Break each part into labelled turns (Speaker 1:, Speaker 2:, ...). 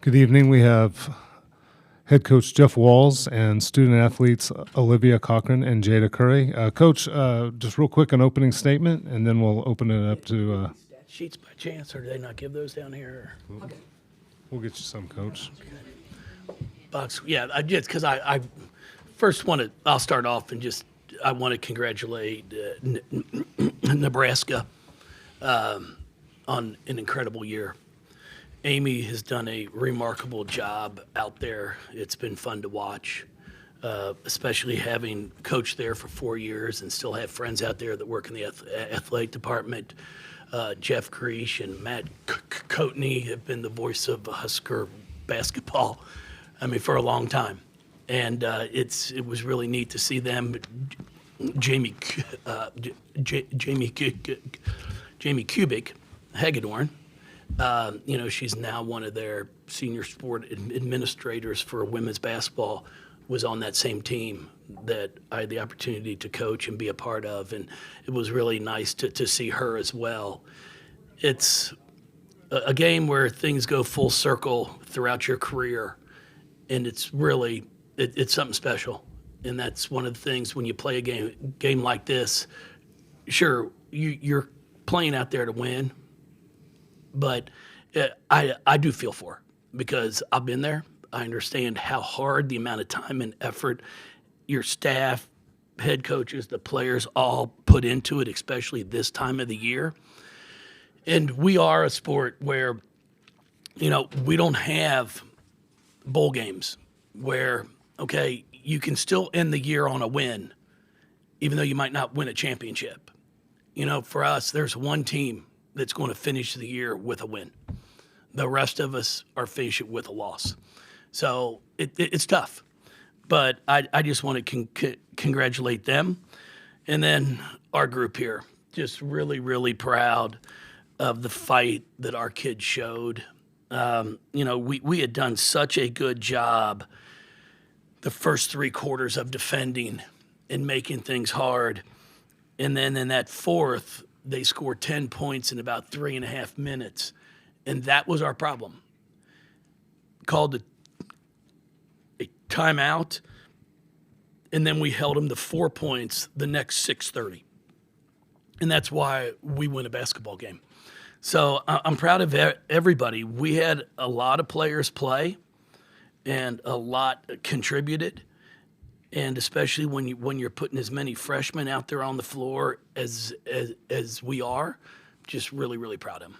Speaker 1: Good evening. We have head coach Jeff Walz and student athletes Olivia Cochran and Jayda Curry. Coach, just real quick, an opening statement, and then we'll open it up to.
Speaker 2: Sheets by chance, or do they not give those down here?
Speaker 1: Okay. We'll get you some, Coach.
Speaker 2: Bucks, yeah, I just because I first want to. I'll start off and just I want to congratulate Nebraska on an incredible year. Amy has done a remarkable job out there. It's been fun to watch, especially having coached there for 4 years and still have friends out there that work in the athletic department. Jeff Creech and Matt Coatney have been the voice of Husker basketball, for a long time. And it was really neat to see them. Jamie Kubik, Hagedorn, she's now one of their senior sport administrators for women's basketball, was on that same team that I had the opportunity to coach and be a part of. And it was really nice to see her as well. It's a game where things go full circle throughout your career. And it's really, it's something special. And that's one of the things when you play a game like this. Sure, you're playing out there to win. But I do feel for her because I've been there. I understand how hard the amount of time and effort your staff, head coaches, the players all put into it, especially this time of the year. And we are a sport where, we don't have bowl games where, okay, you can still end the year on a win, even though you might not win a championship. For us, there's one team that's going to finish the year with a win. The rest of us are finishing with a loss. So it's tough. But I just want to congratulate them. And then our group here, just really, really proud of the fight that our kids showed. We had done such a good job the first 3 quarters of defending and making things hard. And then in that fourth, they scored 10 points in about 3.5 minutes. And that was our problem. Called a timeout, and then we held them to 4 points the next 6:30. And that's why we win a basketball game. So I'm proud of everybody. We had a lot of players play, and a lot contributed. And especially when you're putting as many freshmen out there on the floor as we are, just really, really proud of them.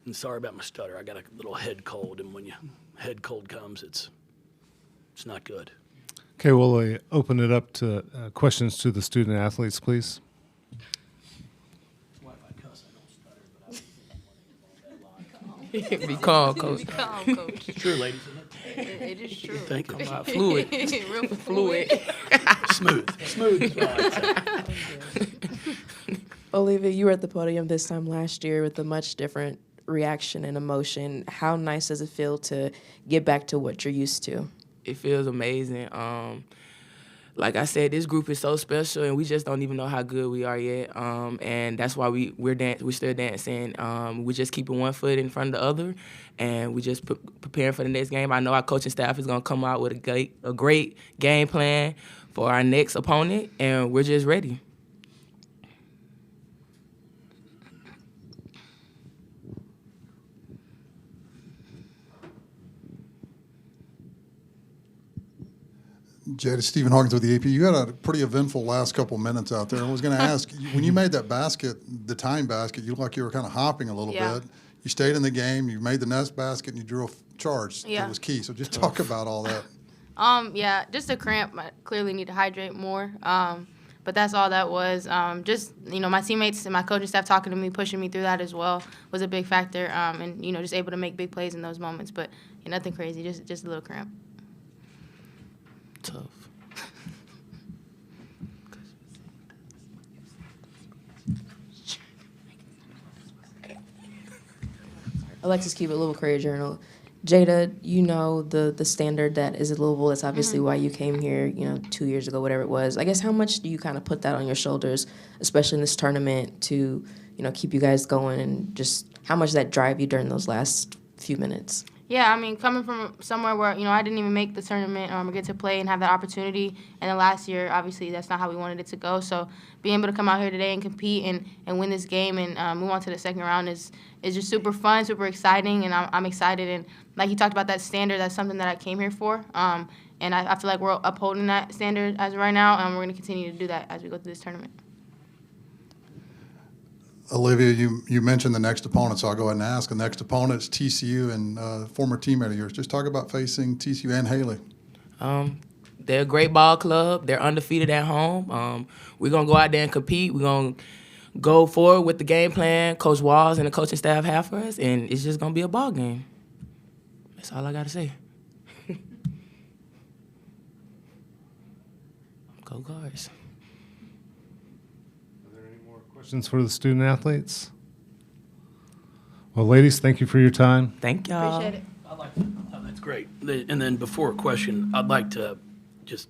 Speaker 2: And sorry about my stutter. I got a little head cold, and when head cold comes, it's not good.
Speaker 1: Okay, we'll open it up to questions to the student athletes, please.
Speaker 3: Be calm, Coach.
Speaker 4: Be calm, Coach.
Speaker 2: It's true, ladies, isn't it?
Speaker 4: It is true.
Speaker 2: Thank you.
Speaker 3: Fluid.
Speaker 4: Real
Speaker 3: Fluid.
Speaker 2: Smooth is what I say.
Speaker 5: Olivia, you were at the podium this time last year with a much different reaction and emotion. How nice does it feel to get back to what you're used to?
Speaker 3: It feels amazing. Like I said, this group is so special, and we just don't even know how good we are yet. And that's why we're still dancing. We just keeping one foot in front of the other, and we just preparing for the next game. I know our coaching staff is gonna come out with a great game plan for our next opponent, and we're just ready.
Speaker 6: Jayda, Stephen Hawkins with the AP. You had a pretty eventful last couple minutes out there. I was going to ask, when you made that basket, the time basket, you looked like you were kind of hopping a little bit. You stayed in the game, you made the next basket, and you drew a charge.
Speaker 4: Yeah.
Speaker 6: It was key. So just talk about all that.
Speaker 4: Just a cramp. I clearly need to hydrate more. But that's all that was. My teammates and my coaching staff talking to me, pushing me through that as well was a big factor. And just able to make big plays in those moments. But nothing crazy, just a little cramp.
Speaker 3: Tough.
Speaker 5: Alexis Cubitt, Louisville Courier Journal. Jayda, you know the standard that is at Louisville. That's obviously why you came here, 2 years ago, whatever it was. I guess how much do you kind of put that on your shoulders, especially in this tournament, to keep you guys going, and just how much does that drive you during those last few minutes?
Speaker 4: Yeah, I mean, coming from somewhere where, I didn't even make the tournament or get to play and have that opportunity. And then last year, obviously, that's not how we wanted it to go. So being able to come out here today and compete and win this game and move on to the second round is just super fun, super exciting. And I'm excited. And like you talked about that standard, that's something that I came here for. And I feel like we're upholding that standard as of right now. And we're going to continue to do that as we go through this tournament.
Speaker 6: Olivia, you mentioned the next opponent, so I'll go ahead and ask. The next opponent is TCU and former teammate of yours. Just talk about facing TCU and Haley.
Speaker 3: They're a great ball club. They're undefeated at home. We're going to go out there and compete. We're going to go forward with the game plan Coach Walz and the coaching staff have for us, and it's just going to be a ball game. That's all I got to say. Go Guards.
Speaker 1: Questions for the student athletes? Well, ladies, thank you for your time.
Speaker 3: Thank y'all.
Speaker 4: Appreciate it.
Speaker 2: That's great. And then before a question, I'd like to just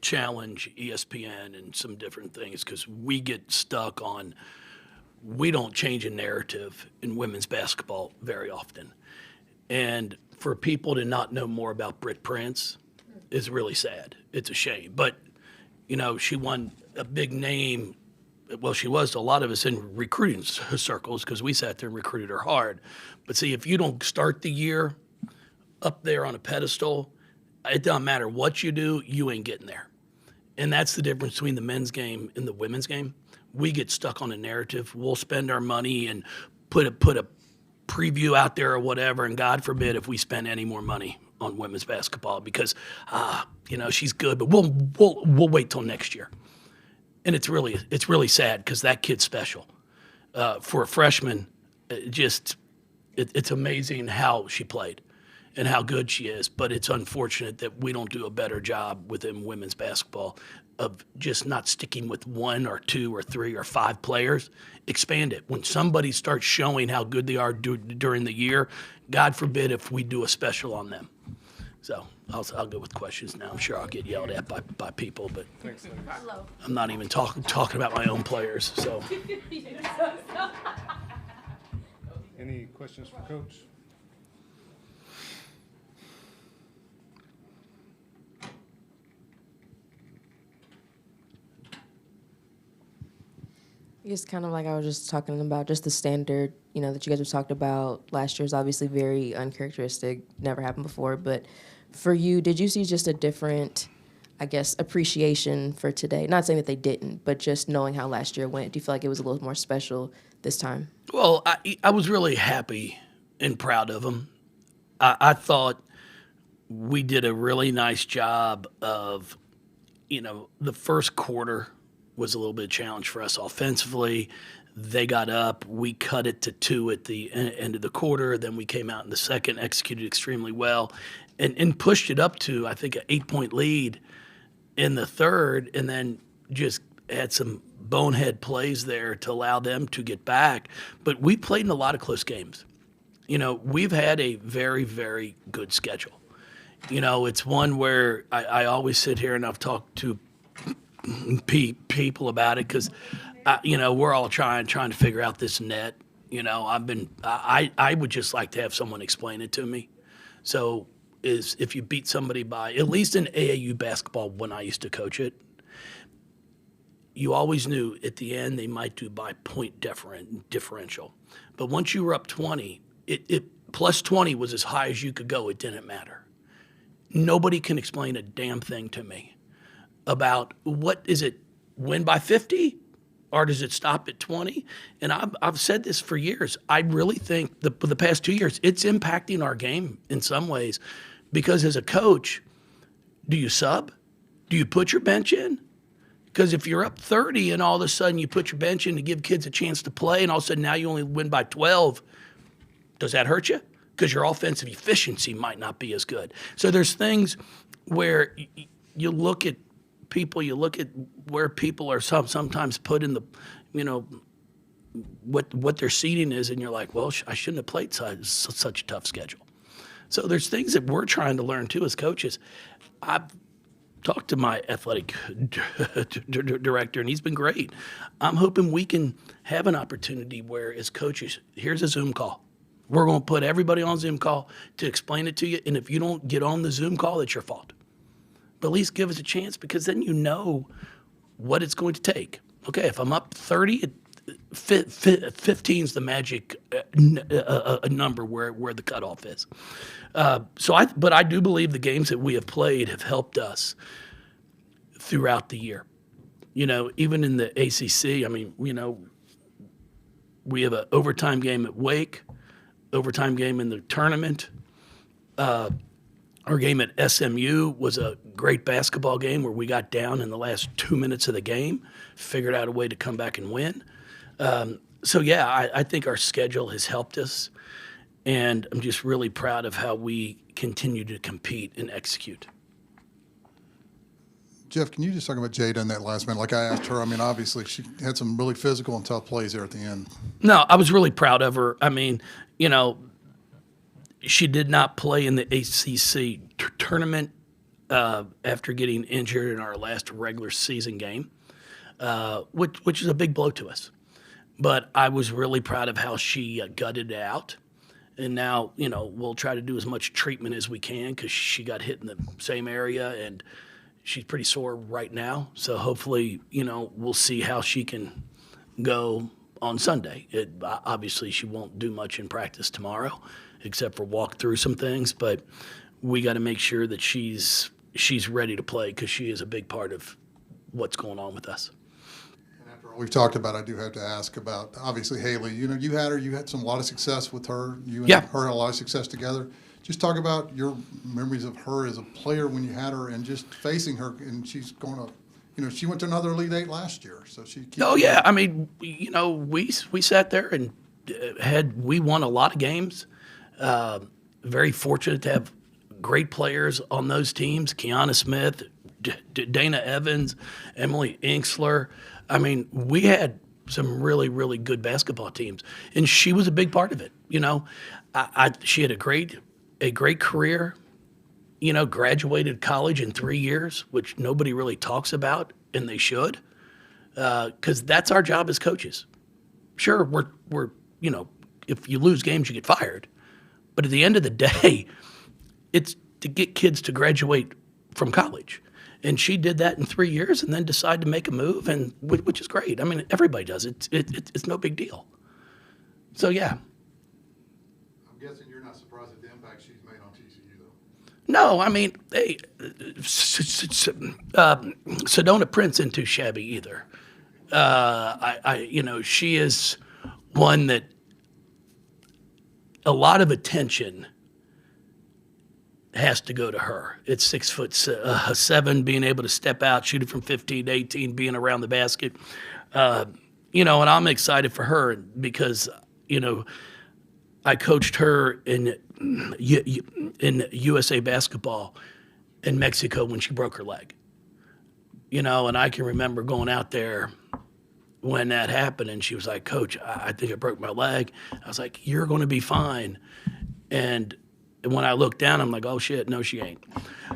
Speaker 2: challenge ESPN and some different things because we get stuck on we don't change a narrative in women's basketball very often. And for people to not know more about Britt Prince is really sad. It's a shame. But, she won a big name. Well, she was to a lot of us in recruiting circles because we sat there and recruited her hard. But see, if you don't start the year up there on a pedestal, it doesn't matter what you do, you ain't getting there. And that's the difference between the men's game and the women's game. We get stuck on a narrative. We'll spend our money and put a preview out there or whatever, and God forbid if we spend any more money on women's basketball because, she's good, but we'll wait till next year. And it's really sad because that kid's special. For a freshman, it's amazing how she played and how good she is. But it's unfortunate that we don't do a better job within women's basketball of just not sticking with one or two or three or five players. Expand it. When somebody starts showing how good they are during the year, God forbid if we do a special on them. So I'll go with questions now. I'm sure I'll get yelled at by people, but I'm not even talking about my own players. So.
Speaker 1: Any questions for Coach?
Speaker 5: It's kind of like I was just talking about, just the standard, that you guys have talked about. Last year's obviously very uncharacteristic, never happened before. But for you, did you see just a different, appreciation for today? Not saying that they didn't, but just knowing how last year went. Do you feel like it was a little more special this time?
Speaker 2: Well, I was really happy and proud of them. I thought we did a really nice job of, the first quarter was a little bit of a challenge for us offensively. They got up. We cut it to 2 at the end of the quarter. Then we came out in the second, executed extremely well, and pushed it up to, I think, an 8-point lead in the third, and then just had some bonehead plays there to allow them to get back. But we played in a lot of close games. We've had a very, very good schedule. It's one where I always sit here and I've talked to people about it because, we're all trying to figure out this net. I would just like to have someone explain it to me. So if you beat somebody by, at least in AAU basketball when I used to coach it, you always knew at the end they might do by point differential. But once you were up 20, it plus 20 was as high as you could go. It didn't matter. Nobody can explain a damn thing to me about what is it, win by 50 or does it stop at 20? And I've said this for years. I really think the past 2 years, it's impacting our game in some ways because as a coach, do you sub? Do you put your bench in? Because if you're up 30 and all of a sudden you put your bench in to give kids a chance to play and all of a sudden now you only win by 12, does that hurt you? Because your offensive efficiency might not be as good. So there's things where you look at people, you look at where people are sometimes put in the, what their seeding is, and you're like, well, I shouldn't have played such a tough schedule. So there's things that we're trying to learn too as coaches. I've talked to my athletic director, and he's been great. I'm hoping we can have an opportunity where as coaches, here's a Zoom call. We're going to put everybody on Zoom call to explain it to you. And if you don't get on the Zoom call, it's your fault. But at least give us a chance, because then you know what it's going to take. Okay, if I'm up 30, 15 is the magic number where the cutoff is. But I do believe the games that we have played have helped us throughout the year. Even in the ACC, we have an overtime game at Wake, overtime game in the tournament. Our game at SMU was a great basketball game where we got down in the last 2 minutes of the game, figured out a way to come back and win. I think our schedule has helped us, and I'm just really proud of how we continue to compete and execute.
Speaker 6: Jeff, can you just talk about Jayda in that last minute? Like I asked her, obviously she had some really physical and tough plays there at the end.
Speaker 2: No, I was really proud of her. She did not play in the ACC tournament after getting injured in our last regular season game, which is a big blow to us. But I was really proud of how she gutted it out. And now, we'll try to do as much treatment as we can, because she got hit in the same area, and she's pretty sore right now. So hopefully, we'll see how she can go on Sunday. Obviously, she won't do much in practice tomorrow, except for walk through some things. But we got to make sure that she's ready to play, because she is a big part of what's going on with us.
Speaker 6: And after all we've talked about, I do have to ask about, obviously, Haley. You had a lot of success with her. You and her had a lot of success together. Just talk about your memories of her as a player when you had her, and just facing her, and she's going to, she went to another Elite Eight last year, so she. We sat there and we won a lot of games. Very fortunate to have great players on those teams: Kiana Smith, Dana Evans, Emily Inksler. We had some really, really good basketball teams, and she was a big part of it. She had a great career, graduated college in 3 years, which nobody really talks about, and they should, because that's our job as coaches. Sure, we're if you lose games, you get fired. But at the end of the day, it's to get kids to graduate from college. And she did that in 3 years and then decided to make a move, and which is great. Everybody does it. It's no big deal. So, yeah. I'm guessing you're not surprised at the impact she's made on TCU, though.
Speaker 2: No, hey, Sedona Prince isn't too shabby either. She is one that a lot of attention has to go to her. It's 6'7", being able to step out, shoot it from 15 to 18, being around the basket. And I'm excited for her because, I coached her in USA basketball in Mexico when she broke her leg. And I can remember going out there when that happened, and she was like, "Coach, I think I broke my leg." I was like, "You're going to be fine." And when I looked down, I'm like, "Oh shit, no, she ain't."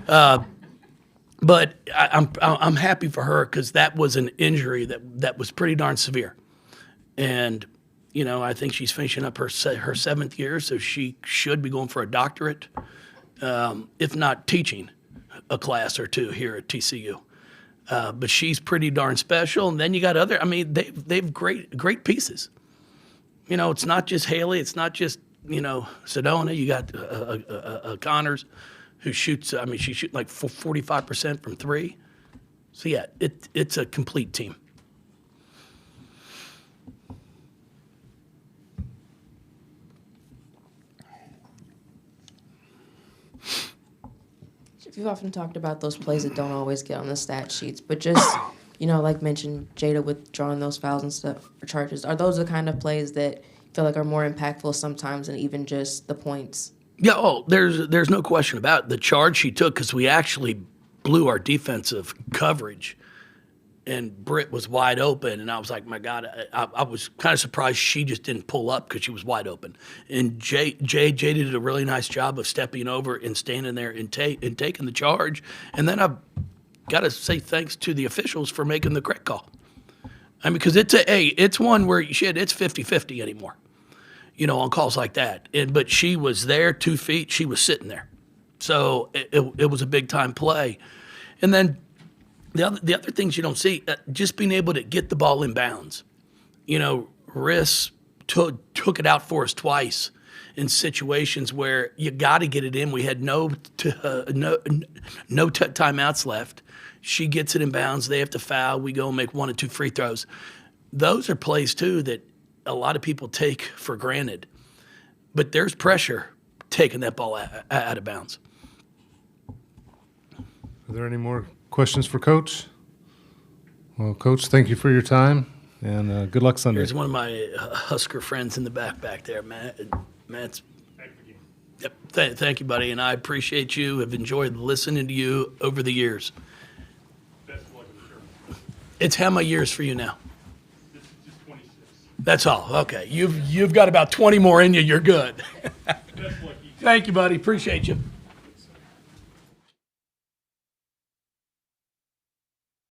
Speaker 2: But I'm happy for her, because that was an injury that was pretty darn severe, and I think she's finishing up her 7th year, so she should be going for a doctorate, if not teaching a class or two here at TCU. But she's pretty darn special. And then you got other. They've great pieces. It's not just Haley. It's not just Sedona. You got Connors, who shoots. She's shooting like 45% from 3. So yeah, it's a complete team.
Speaker 5: You've often talked about those plays that don't always get on the stat sheets, but just, like mentioned, Jayda withdrawing those fouls and stuff or charges. Are those the kind of plays that you feel like are more impactful sometimes than even just the points?
Speaker 2: Yeah, there's no question about it. The charge she took, because we actually blew our defensive coverage, and Britt was wide open, and I was like, my God, I was kind of surprised she just didn't pull up, because she was wide open. And Jay did a really nice job of stepping over and standing there and taking the charge. And then I've got to say thanks to the officials for making the correct call. Because it's one where, it's 50-50 anymore. on calls like that. But she was there, 2 feet. She was sitting there. So it was a big-time play. And then the other things you don't see, just being able to get the ball in bounds. Riss took it out for us twice in situations where you got to get it in. We had no timeouts left. She gets it in bounds. They have to foul. We go and make 1 or 2 free throws. Those are plays, too, that a lot of people take for granted. But there's pressure taking that ball out of bounds.
Speaker 1: Are there any more questions for Coach? Well, Coach, thank you for your time, and good luck Sunday.
Speaker 2: There's one of my Husker friends in the back there, Matt. Matt's. Yep. Thank you, buddy, and I appreciate you. Have enjoyed listening to you over the years.
Speaker 7: Best of luck, I'm sure.
Speaker 2: It's how many years for you now?
Speaker 7: Just 26.
Speaker 2: That's all. Okay, you've got about 20 more in you. You're good.
Speaker 7: Best of luck.
Speaker 2: Thank you, buddy. Appreciate you.